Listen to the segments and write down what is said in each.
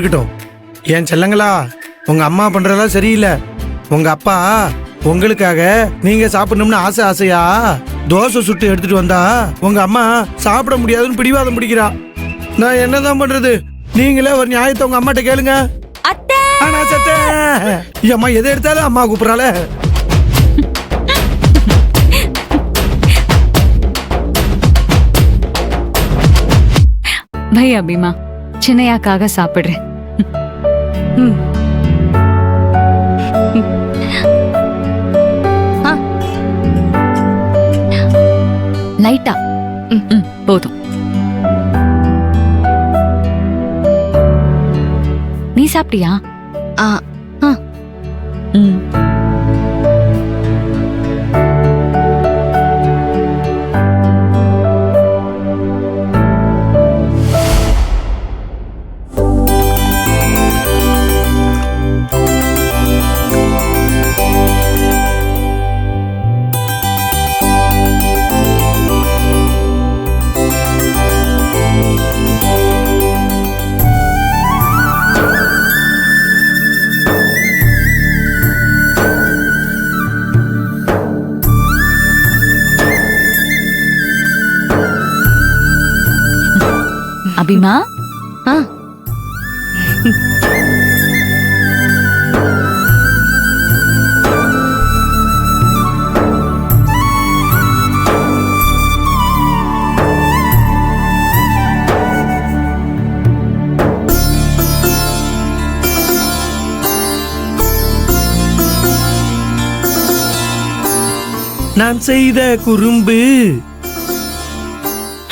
இருக்கட்டும். என் செல்லங்களா, உங்க அம்மா பண்றதெல்லாம் சரியில்லை. உங்க அப்பா உங்களுக்காக நீங்க சாப்பிடணும்னு ஆசை ஆசையா தோசை சுட்டு எடுத்துட்டு வந்தா உங்க அம்மா சாப்பிட முடியாதுன்னு பிடிவாதம் பிடிக்கிறா. நான் என்னதான் பண்றது? நீங்களே ஒரு நியாயத்தை உங்க அம்மாட்ட கேளுங்க. அம்மா எதை எடுத்தாலும் அம்மா கூப்பிடறாள. பை அபிமா, சின்னையாக்காக சாப்பிடுறேன். லைட்டா போதும். நீ சாப்பிட்டியா? அபிமா, நான் செய்த குறும்பு.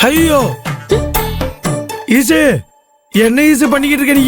ஐயோ ஈசு, என்ன ஈசு பண்ணிக்கிட்டு இருக்க நீ?